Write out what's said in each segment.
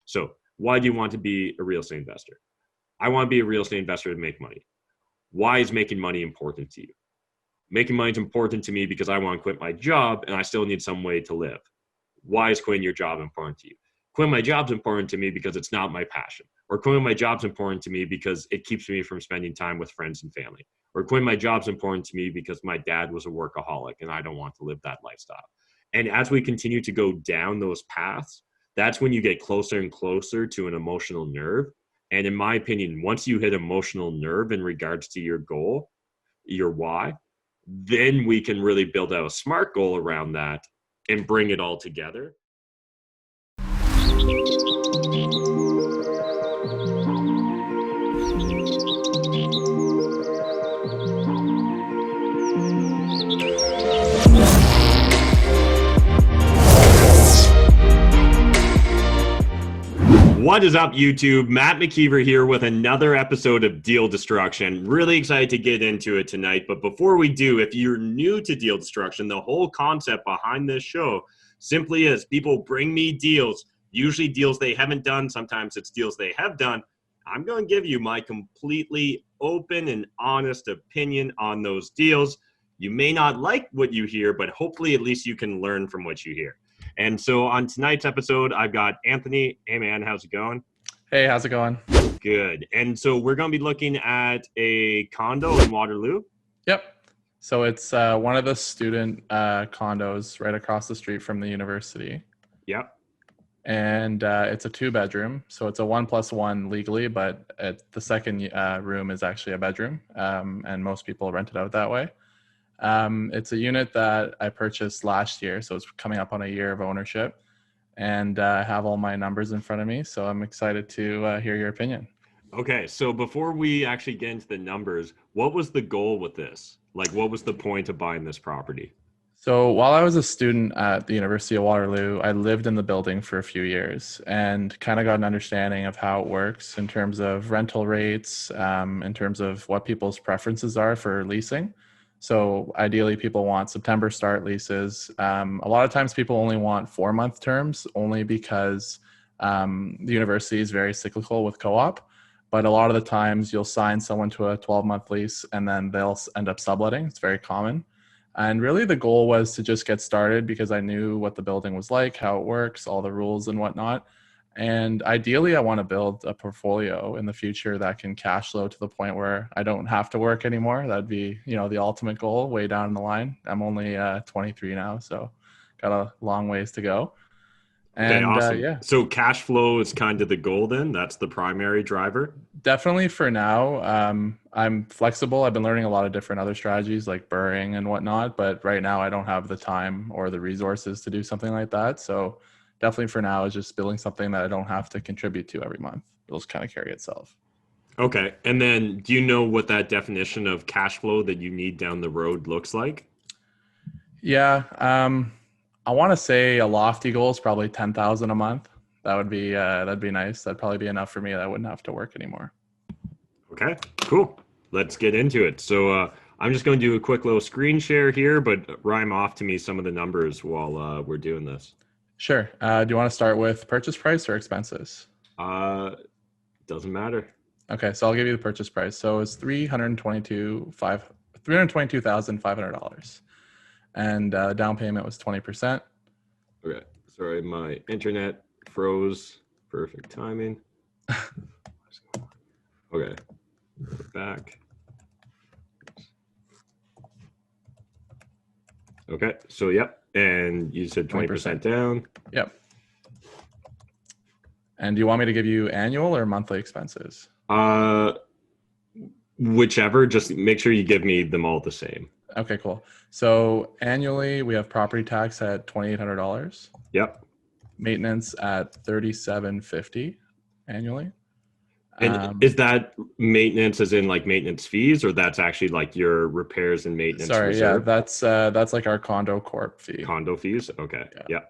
So why do you want to be a real estate investor? I want to be a real estate investor to make money. Why is making money important to you? Making money is important to me because I want to quit my job and I still need some way to live. Why is quitting your job important to you? Quitting my job is important to me because it's not my passion. Or quitting my job is important to me because it keeps me from spending time with friends and family. Or quitting my job is important to me because my dad was a workaholic and I don't want to live that lifestyle. And as we continue to go down those paths, that's when you get closer and closer to an emotional nerve. And in my opinion, once you hit emotional nerve in regards to your goal, your why, then we can really build out a SMART goal around that and bring it all together. What is up, YouTube? Matt McKeever here with another episode of Deal Destruction. Really excited to get into it tonight. But before we do, if you're new to Deal Destruction, the whole concept behind this show simply is people bring me deals, usually deals they haven't done. Sometimes it's deals they have done. I'm going to give you my completely open and honest opinion on those deals. You may not like what you hear, but hopefully at least you can learn from what you hear. And so on tonight's episode, I've got Anthony. Hey, man, how's it going? Hey, how's it going? Good. And so we're going to be looking at a condo in Waterloo. Yep. So it's one of the student condos right across the street from the university. Yep. And it's a 2-bedroom. So it's a 1+1 legally, but the second room is actually a bedroom. And most people rent it out that way. It's a unit that I purchased last year, so it's coming up on a year of ownership, and I have all my numbers in front of me, so I'm excited to hear your opinion. Okay, so before we actually get into the numbers, what was the goal with this? Like, what was the point of buying this property? So while I was a student at the University of Waterloo, I lived in the building for a few years and kind of got an understanding of how it works in terms of rental rates, in terms of what people's preferences are for leasing. So ideally, people want September start leases. A lot of times people only want 4-month terms only because the university is very cyclical with co-op. But a lot of the times you'll sign someone to a 12-month lease and then they'll end up subletting. It's very common. And really the goal was to just get started because I knew what the building was like, how it works, all the rules and whatnot. And ideally, I want to build a portfolio in the future that can cash flow to the point where I don't have to work anymore. That'd be, the ultimate goal way down the line. I'm only 23 now, so got a long ways to go. And okay, awesome. Yeah. So cash flow is kind of the goal then? That's the primary driver? Definitely for now. I'm flexible. I've been learning a lot of different other strategies like burring and whatnot, but right now I don't have the time or the resources to do something like that. So definitely for now is just building something that I don't have to contribute to every month. It'll just kind of carry itself. Okay. And then do you know what that definition of cash flow that you need down the road looks like? Yeah. I want to say a lofty goal is probably 10,000 a month. That'd be nice. That'd probably be enough for me. I wouldn't have to work anymore. Okay, cool. Let's get into it. So I'm just going to do a quick little screen share here, but rhyme off to me some of the numbers while we're doing this. Sure. Do you want to start with purchase price or expenses? Doesn't matter. Okay, so I'll give you the purchase price. So it's $322,500, and down payment was 20%. Okay, sorry, my internet froze. Perfect timing. Okay, we're back. Okay, so yep. And you said 20% down. Yep. And do you want me to give you annual or monthly expenses? Whichever, just make sure you give me them all the same. Okay, cool. So annually we have property tax at $2,800. Yep. Maintenance at $3,750 annually. And is that maintenance as in like maintenance fees, or that's actually like your repairs and maintenance? Sorry, reserve? Yeah, that's like our condo corp fee. Condo fees, okay, yeah.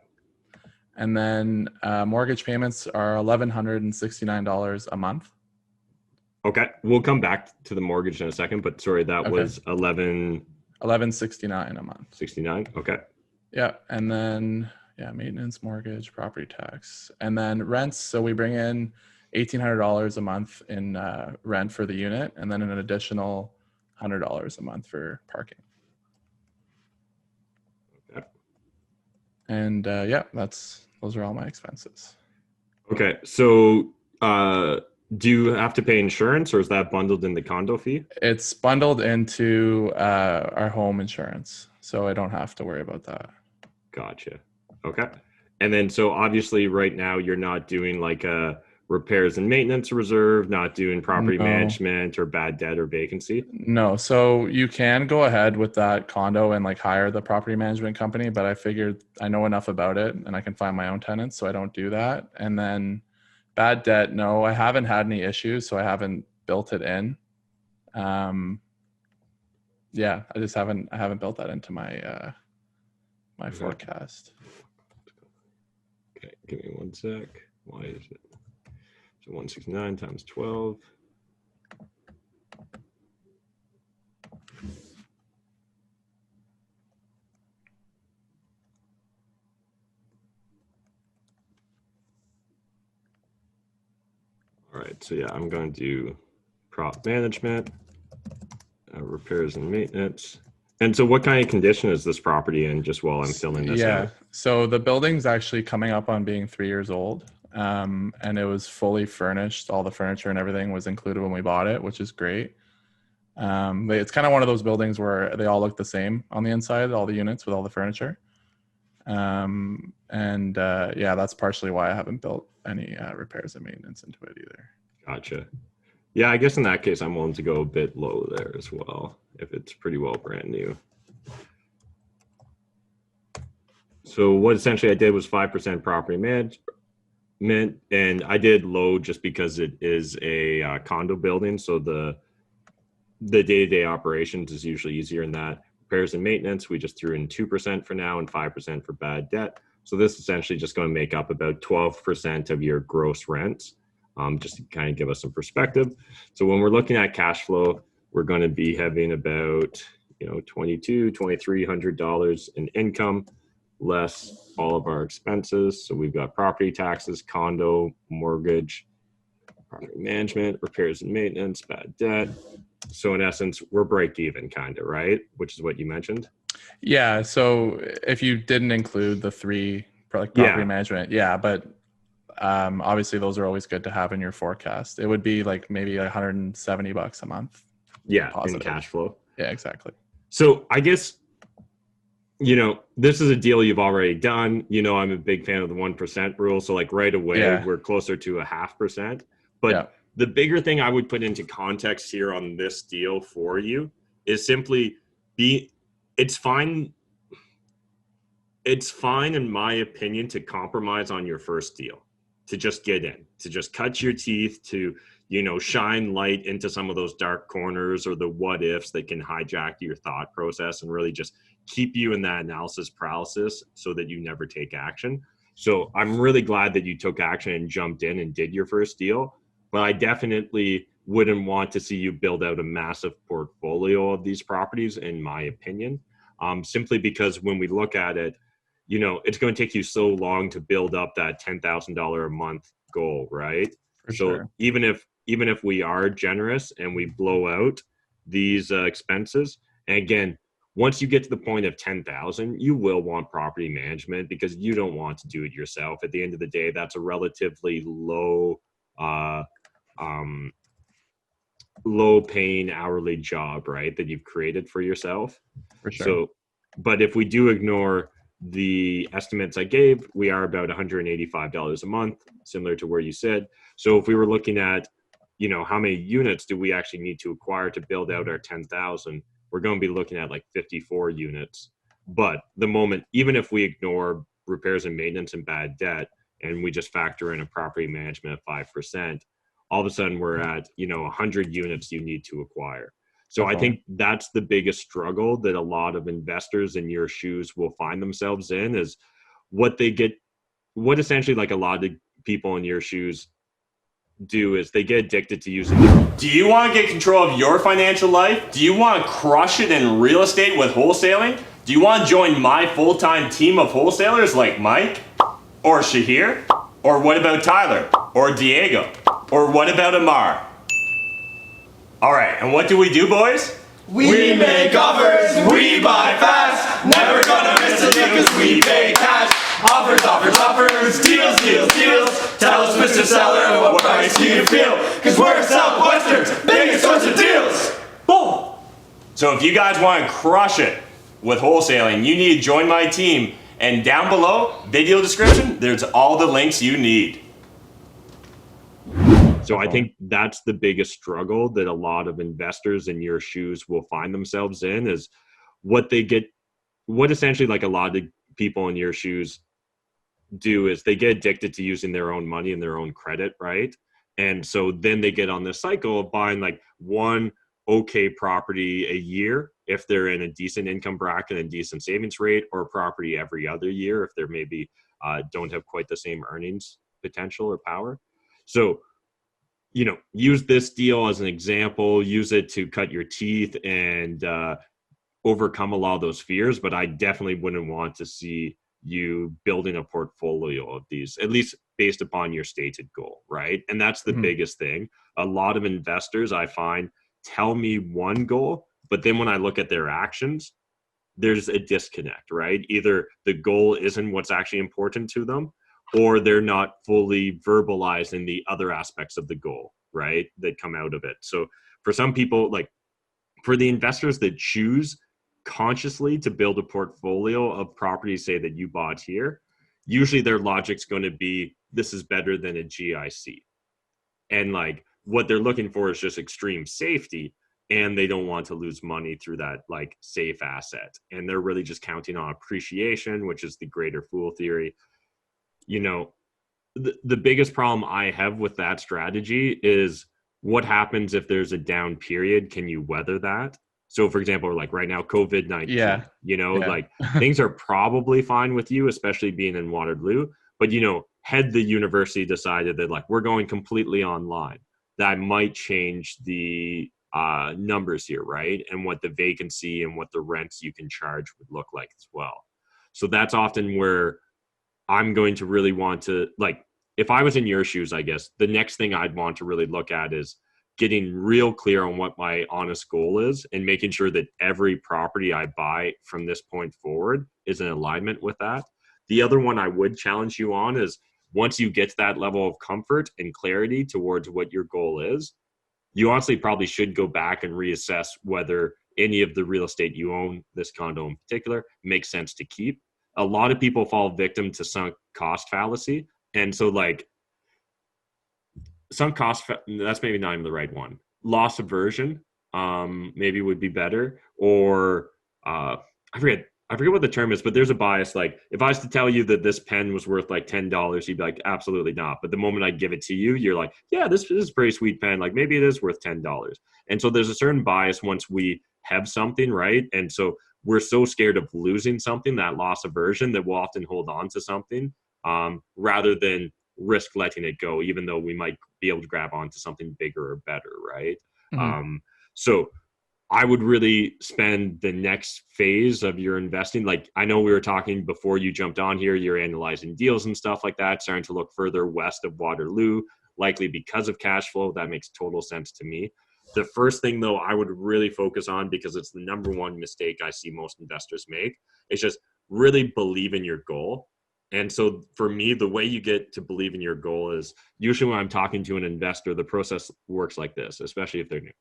And then mortgage payments are $1,169 a month. Okay, we'll come back to the mortgage in a second, but sorry, that was $1,169 $1,169 a month. 69, okay. Yeah, and then Yeah, maintenance, mortgage, property tax, and then rents. So we bring in $1,800 a month in rent for the unit, and then an additional $100 a month for parking. Okay. And yeah, those are all my expenses. Okay. So do you have to pay insurance, or is that bundled in the condo fee? It's bundled into our home insurance, so I don't have to worry about that. Gotcha. Okay. And then, so obviously right now you're not doing like a repairs and maintenance reserve, not doing property No. management or bad debt or vacancy. No, so you can go ahead with that condo and like hire the property management company, but I figured I know enough about it and I can find my own tenants, so I don't do that. And then bad debt, no, I haven't had any issues, so I haven't built it in. Yeah, I haven't built that into my my forecast. Okay, give me one sec. Why is it? So 169 times 12. All right, so yeah, I'm going to do prop management, repairs and maintenance. And so what kind of condition is this property in, just while I'm filling this out? So the building's actually coming up on being 3 years old. And it was fully furnished. All the furniture and everything was included when we bought it, which is great. It's kind of one of those buildings where they all look the same on the inside, all the units with all the furniture. Yeah, that's partially why I haven't built any repairs and maintenance into it either. Gotcha. Yeah, I guess in that case, I'm willing to go a bit low there as well, if it's pretty well brand new. So what essentially I did was 5% property management, and I did low just because it is a condo building, so the day-to-day operations is usually easier in that. Repairs and maintenance, we just threw in 2% for now and 5% for bad debt. So this is essentially just going to make up about 12% of your gross rents, just to kind of give us some perspective. So when we're looking at cash flow, we're going to be having about $2,300 in income, less all of our expenses. So we've got property taxes, condo, mortgage, property management, repairs and maintenance, bad debt. So in essence, we're break even kind of, right? Which is what you mentioned. Yeah. So if you didn't include the three property management, but obviously those are always good to have in your forecast. It would be like maybe $170 a month. Yeah. Positive. In cash flow. Yeah, exactly. So I guess, this is a deal you've already done. I'm a big fan of the 1% rule. So like right away, we're closer to 0.5%. But the bigger thing I would put into context here on this deal for you is simply it's fine in my opinion to compromise on your first deal, to just get in, to just cut your teeth, to shine light into some of those dark corners or the what ifs that can hijack your thought process and really just keep you in that analysis paralysis so that you never take action. So I'm really glad that you took action and jumped in and did your first deal, but I definitely wouldn't want to see you build out a massive portfolio of these properties, in my opinion, simply because when we look at it, it's going to take you so long to build up that $10,000 a month goal, right? For sure. Even if we are generous and we blow out these expenses, and again, once you get to the point of 10,000, you will want property management because you don't want to do it yourself. At the end of the day, that's a relatively low paying hourly job, right, that you've created for yourself. For sure. So, but if we do ignore the estimates I gave, we are about $185 a month, similar to where you said. So if we were looking at, how many units do we actually need to acquire to build out our 10,000, we're going to be looking at like 54 units. But the moment, even if we ignore repairs and maintenance and bad debt, and we just factor in a property management of 5%, all of a sudden we're at, 100 units you need to acquire. So I think that's the biggest struggle that a lot of investors in your shoes will find themselves in, is what essentially like a lot of people in your shoes do is they get addicted to using them. Do you want to get control of your financial life? Do you want to crush it in real estate with wholesaling? Do you want to join my full-time team of wholesalers like Mike? Or Shahir? Or what about Tyler? Or Diego? Or what about Amar? Alright, and what do we do, boys? We make offers, we buy fast, never gonna miss a deal cause we pay cash. Offers, offers, offers, deals, deals, deals. Tell us, Mr. Seller, what price do you feel? Cause we're Southwestern's biggest source of deals. Boom! So if you guys want to crush it with wholesaling, you need to join my team. And down below, video description, there's all the links you need. So I think that's the biggest struggle that a lot of investors in your shoes will find themselves in, is what essentially like a lot of people in your shoes do is they get addicted to using their own money and their own credit, right? And so then they get on this cycle of buying like one okay property a year if they're in a decent income bracket and decent savings rate, or property every other year if they're maybe don't have quite the same earnings potential or power. So, you know, use this deal as an example, use it to cut your teeth and overcome a lot of those fears. But I definitely wouldn't want to see you building a portfolio of these, at least based upon your stated goal, right? And that's the biggest thing. A lot of investors I find tell me one goal, but then when I look at their actions, there's a disconnect, right? Either the goal isn't what's actually important to them, or they're not fully verbalizing the other aspects of the goal, right, that come out of it. So for some people, like for the investors that choose consciously to build a portfolio of properties, say that you bought here, usually their logic's going to be, this is better than a GIC. And like what they're looking for is just extreme safety, and they don't want to lose money through that like safe asset. And they're really just counting on appreciation, which is the greater fool theory. You know, the biggest problem I have with that strategy is what happens if there's a down period? Can you weather that? So for example, like right now, COVID-19, you know, like things are probably fine with you, especially being in Waterloo. But, you know, had the university decided that like, we're going completely online, that might change the numbers here, right? And what the vacancy and what the rents you can charge would look like as well. So that's often where I'm going to really want to, like, if I was in your shoes, I guess the next thing I'd want to really look at is getting real clear on what my honest goal is and making sure that every property I buy from this point forward is in alignment with that. The other one I would challenge you on is once you get to that level of comfort and clarity towards what your goal is, you honestly probably should go back and reassess whether any of the real estate you own, this condo in particular, makes sense to keep. A lot of people fall victim to sunk cost fallacy. And so like sunk cost, that's maybe not even the right one. Loss aversion maybe would be better. Or I forget what the term is, but there's a bias. Like if I was to tell you that this pen was worth like $10, you'd be like, absolutely not. But the moment I give it to you, you're like, yeah, this is a pretty sweet pen. Like maybe it is worth $10. And so there's a certain bias once we have something, right? And so we're so scared of losing something, that loss aversion, that we'll often hold on to something rather than risk letting it go, even though we might be able to grab onto something bigger or better, right? So I would really spend the next phase of your investing. Like I know we were talking before you jumped on here, you're analyzing deals and stuff like that, starting to look further west of Waterloo, likely because of cash flow. That makes total sense to me. The first thing though, I would really focus on, because it's the number one mistake I see most investors make, is just really believe in your goal. And so for me, the way you get to believe in your goal is usually when I'm talking to an investor, the process works like this, especially if they're new.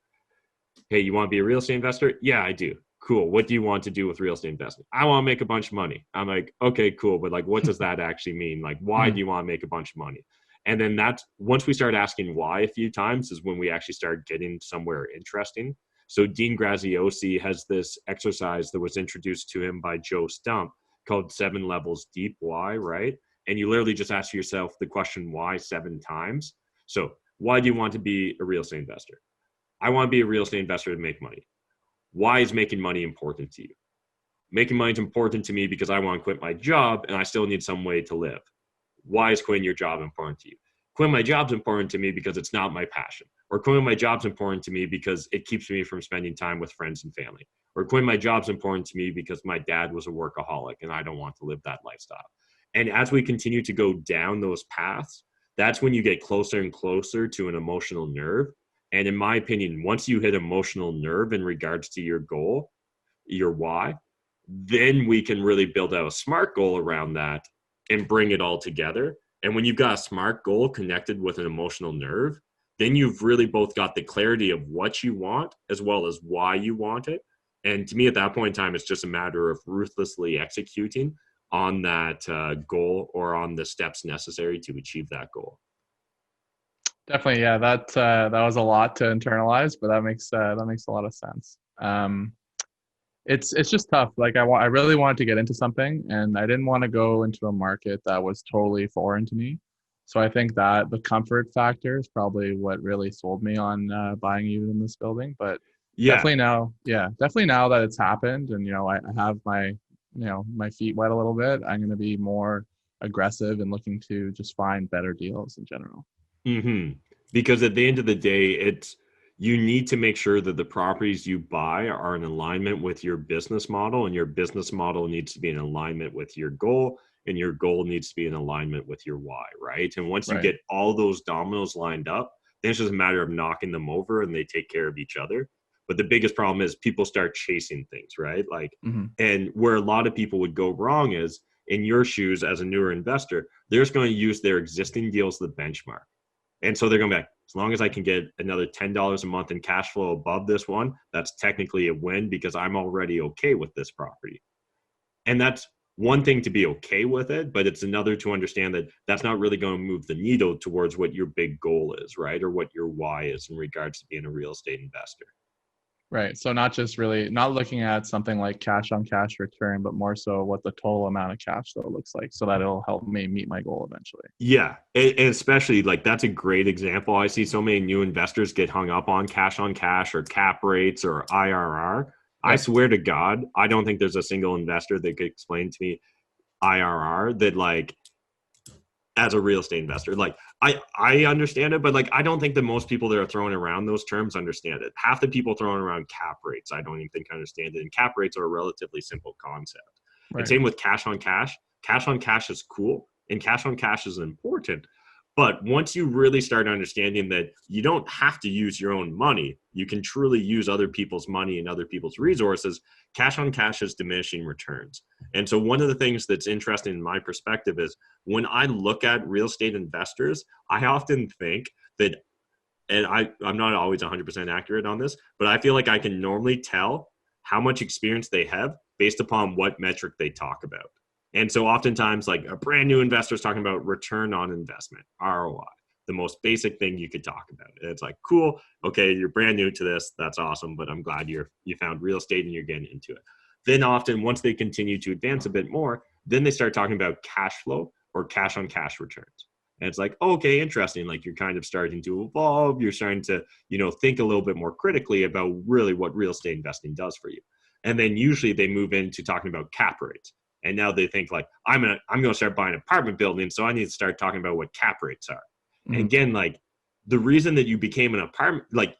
Hey, you want to be a real estate investor? Yeah, I do. Cool. What do you want to do with real estate investing? I want to make a bunch of money. I'm like, okay, cool. But like, what does that actually mean? Like, why do you want to make a bunch of money? And then that's, once we start asking why a few times, is when we actually start getting somewhere interesting. So Dean Graziosi has this exercise that was introduced to him by Joe Stump called 7 Levels Deep Why, right? And you literally just ask yourself the question why 7 times. So why do you want to be a real estate investor? I want to be a real estate investor to make money. Why is making money important to you? Making money is important to me because I want to quit my job and I still need some way to live. Why is quitting your job important to you? quitting my job's important to me because it's not my passion. Or quitting my job's important to me because it keeps me from spending time with friends and family. Or quitting my job's important to me because my dad was a workaholic and I don't want to live that lifestyle. And as we continue to go down those paths, that's when you get closer and closer to an emotional nerve. And in my opinion, once you hit emotional nerve in regards to your goal, your why, then we can really build out a SMART goal around that and bring it all together. And when you've got a SMART goal connected with an emotional nerve, then you've really both got the clarity of what you want as well as why you want it. And to me, at that point in time, it's just a matter of ruthlessly executing on that goal or on the steps necessary to achieve that goal. Definitely, yeah. That was a lot to internalize, but that makes a lot of sense. It's just tough. Like I really wanted to get into something, and I didn't want to go into a market that was totally foreign to me. So I think that the comfort factor is probably what really sold me on buying you in this building. But definitely now that it's happened, and I have my my feet wet a little bit, I'm going to be more aggressive and looking to just find better deals in general. Mm-hmm. Because at the end of the day, you need to make sure that the properties you buy are in alignment with your business model, and your business model needs to be in alignment with your goal, and your goal needs to be in alignment with your why, right? And once you get all those dominoes lined up, then it's just a matter of knocking them over and they take care of each other. But the biggest problem is people start chasing things, right? Like, and where a lot of people would go wrong is, in your shoes as a newer investor, they're just going to use their existing deals as the benchmark. And so they're going to be like, as long as I can get another $10 a month in cash flow above this one, that's technically a win because I'm already okay with this property. And that's one thing to be okay with it, but it's another to understand that that's not really going to move the needle towards what your big goal is, right? Or what your why is in regards to being a real estate investor. Right. So not looking at something like cash on cash return, but more so what the total amount of cash flow looks like so that it'll help me meet my goal eventually. Yeah. And especially like that's a great example. I see so many new investors get hung up on cash or cap rates or IRR. Yep. I swear to God, I don't think there's a single investor that could explain to me IRR that like, as a real estate investor, like I understand it, but like I don't think that most people that are throwing around those terms understand it. Half the people throwing around cap rates, I don't even think understand it. And cap rates are a relatively simple concept. Right. And same with cash on cash. Cash on cash is cool, and cash on cash is important. But once you really start understanding that you don't have to use your own money, you can truly use other people's money and other people's resources, cash on cash is diminishing returns. And so one of the things that's interesting in my perspective is when I look at real estate investors, I often think that, and I'm not always 100% accurate on this, but I feel like I can normally tell how much experience they have based upon what metric they talk about. And so oftentimes like a brand new investor is talking about return on investment, ROI, the most basic thing you could talk about. And it's like, cool. Okay. You're brand new to this. That's awesome. But I'm glad you found real estate and you're getting into it. Then often once they continue to advance a bit more, then they start talking about cash flow or cash on cash returns. And it's like, okay, interesting. Like you're kind of starting to evolve. You're starting to, think a little bit more critically about really what real estate investing does for you. And then usually they move into talking about cap rates. And now they think like, I'm going to start buying apartment buildings. So I need to start talking about what cap rates are. Mm-hmm. And again, like the reason that you became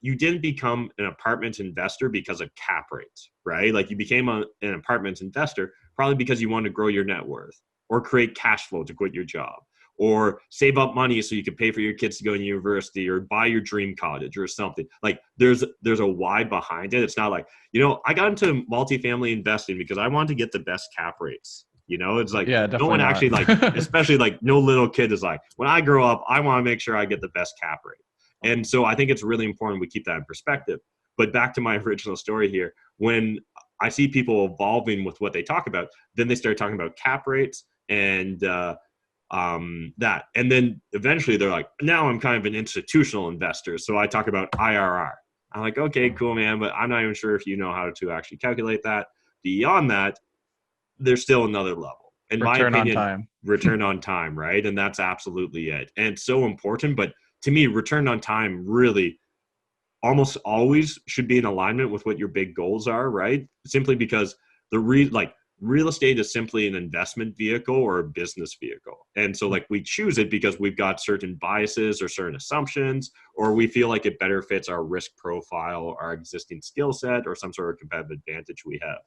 you didn't become an apartment investor because of cap rates, right? Like you became an apartment investor probably because you wanted to grow your net worth or create cash flow to quit your job or save up money so you could pay for your kids to go to university or buy your dream cottage or something. Like there's a why behind it. It's not like, I got into multifamily investing because I wanted to get the best cap rates. It's like, no one actually like, especially like no little kid is like, when I grow up, I want to make sure I get the best cap rate. And so I think it's really important we keep that in perspective. But back to my original story here, when I see people evolving with what they talk about, then they start talking about cap rates and that. And then eventually they're like, now I'm kind of an institutional investor. So I talk about IRR. I'm like, okay, cool, man. But I'm not even sure if you know how to actually calculate that. Beyond that, there's still another level. In my opinion, return on time, right? And that's absolutely it. And it's so important. But to me, return on time really almost always should be in alignment with what your big goals are, right? Simply because real estate is simply an investment vehicle or a business vehicle. And so like we choose it because we've got certain biases or certain assumptions, or we feel like it better fits our risk profile, our existing skill set, or some sort of competitive advantage we have.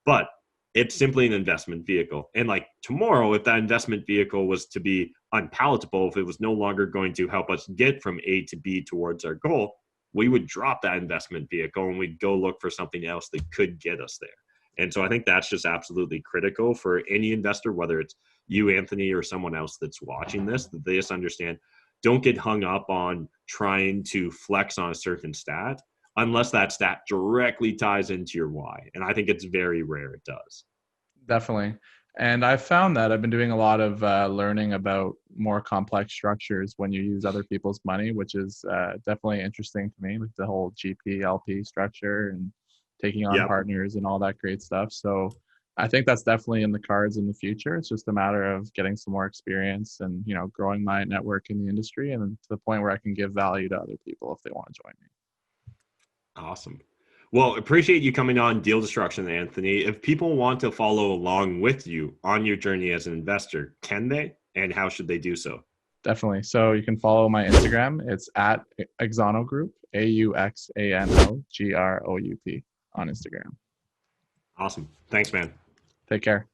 But it's simply an investment vehicle. And like tomorrow, if that investment vehicle was to be unpalatable, if it was no longer going to help us get from A to B towards our goal, we would drop that investment vehicle and we'd go look for something else that could get us there. And so I think that's just absolutely critical for any investor, whether it's you, Anthony, or someone else that's watching this, that they just understand, don't get hung up on trying to flex on a certain stat unless that stat directly ties into your why. And I think it's very rare it does. Definitely. And I've found that I've been doing a lot of learning about more complex structures when you use other people's money, which is definitely interesting to me, like the whole GP, LP structure and taking on partners and all that great stuff. So I think that's definitely in the cards in the future. It's just a matter of getting some more experience and, you know, growing my network in the industry and to the point where I can give value to other people if they want to join me. Awesome. Well, appreciate you coming on Deal Destruction, Anthony. If people want to follow along with you on your journey as an investor, can they? And how should they do so? Definitely. So you can follow my Instagram. It's at Axano Group, AUXANOGROUP on Instagram. Awesome. Thanks, man. Take care.